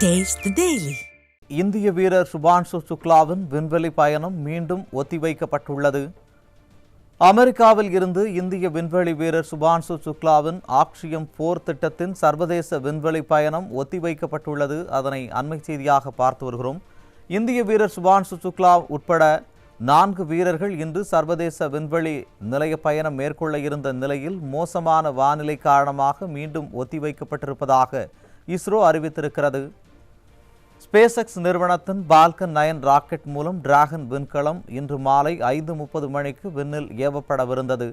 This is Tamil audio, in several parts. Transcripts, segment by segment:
Taste the Daily. இந்திய வீரர் சுபான்ஷு சுக்லாவின் விண்வெளி பயணம் மீண்டும் ஒத்திவைக்கப்பட்டுள்ளது. அமெரிக்காவில் இருந்து இந்திய விண்வெளி வீரர் சுபான்ஷு சுக்லாவின் ஆக்சியம் 4 திட்டத்தின் சர்வதேச விண்வெளி பயணம் ஒத்திவைக்கப்பட்டுள்ளது. அதனை அண்மை செய்தியாக பார்த்து வருகிறோம். இந்திய வீரர் சுபான்ஷு சுக்லா உட்பட 4 வீரர்கள் இன்று சர்வதேச விண்வெளி நிலைய பயணம் மேற்கொள்ள இருந்த நிலையில் மோசமான வானிலை காரணமாக மீண்டும் ஒத்திவைக்கப்பட்டிருப்பதாக இஸ்ரோ அறிவித்திருக்கிறது. ஸ்பேஸ்எக்ஸ் நிறுவனத்தின் பால்கன் 9 ராக்கெட் மூலம் டிராகன் விண்கலம் இன்று மாலை 5:30 மணிக்கு விண்ணில் ஏவப்படவிருந்தது.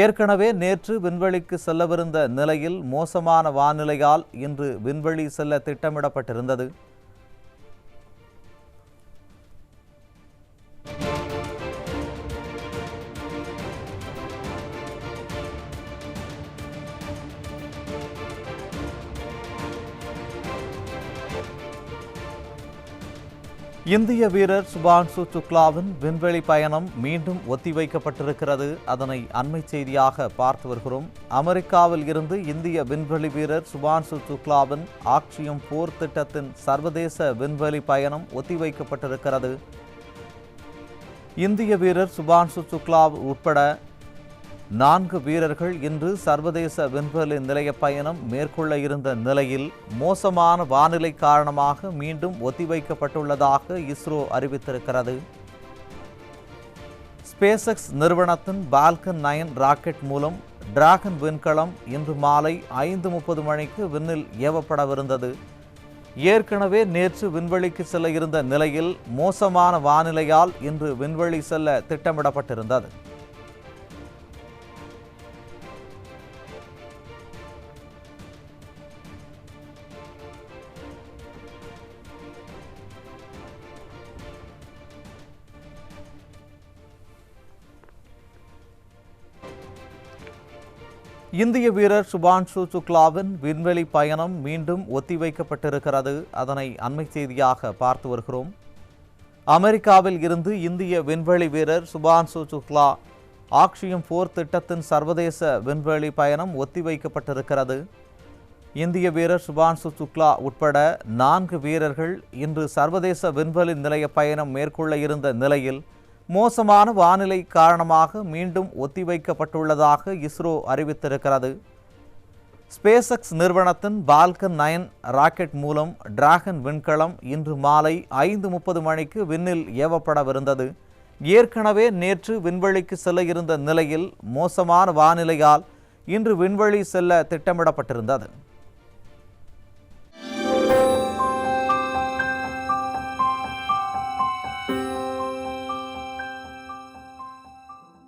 ஏற்கனவே நேற்று விண்வெளிக்கு செல்லவிருந்த நிலையில் மோசமான வானிலையால் இன்று விண்வெளி செல்ல திட்டமிடப்பட்டிருந்தது. இந்திய வீரர் சுபான்ஷு சுக்லாவின் விண்வெளி பயணம் மீண்டும் ஒத்திவைக்கப்பட்டிருக்கிறது. அதனை அண்மை செய்தியாக பார்த்து வருகிறோம். அமெரிக்காவில் இருந்து இந்திய விண்வெளி வீரர் சுபான்ஷு சுக்லாவின் ஆக்சியம் 4 திட்டத்தின் சர்வதேச விண்வெளி பயணம் ஒத்திவைக்கப்பட்டிருக்கிறது. இந்திய வீரர் சுபான்ஷு சுக்லா உட்பட 4 வீரர்கள் இன்று சர்வதேச விண்வெளி நிலைய பயணம் மேற்கொள்ள இருந்த நிலையில் மோசமான வானிலை காரணமாக மீண்டும் ஒத்திவைக்கப்பட்டுள்ளதாக இஸ்ரோ அறிவித்திருக்கிறது. ஸ்பேஸ்எக்ஸ் நிறுவனத்தின் பால்கன் 9 ராக்கெட் மூலம் டிராகன் விண்கலம் இன்று மாலை 5:30 மணிக்கு விண்ணில் ஏவப்படவிருந்தது. ஏற்கனவே நேற்று விண்வெளிக்கு செல்ல இருந்த நிலையில் மோசமான வானிலையால் இன்று விண்வெளி செல்ல திட்டமிடப்பட்டிருந்தது. இந்திய வீரர் சுபான்ஷு சுக்லாவின் விண்வெளி பயணம் மீண்டும் ஒத்திவைக்கப்பட்டிருக்கிறது. அதனை அண்மை செய்தியாக பார்த்து வருகிறோம். அமெரிக்காவில் இருந்து இந்திய விண்வெளி வீரர் சுபான்ஷு சுக்லா ஆக்சியம் 4 திட்டத்தின் சர்வதேச விண்வெளி பயணம் ஒத்திவைக்கப்பட்டிருக்கிறது. இந்திய வீரர் சுபான்ஷு சுக்லா உட்பட 4 வீரர்கள் இன்று சர்வதேச விண்வெளி நிலைய பயணம் மேற்கொள்ள இருந்த நிலையில் மோசமான வானிலை காரணமாக மீண்டும் ஒத்திவைக்கப்பட்டுள்ளதாக இஸ்ரோ அறிவித்திருக்கிறது. ஸ்பேஸ்எக்ஸ் நிறுவனத்தின் பால்கன் 9 ராக்கெட் மூலம் டிராகன் விண்கலம் இன்று மாலை 5:30 மணிக்கு விண்ணில் ஏவப்படவிருந்தது. ஏற்கனவே நேற்று விண்வெளிக்கு செல்ல இருந்த நிலையில் மோசமான வானிலையால் இன்று விண்வெளி செல்ல திட்டமிடப்பட்டிருந்தது.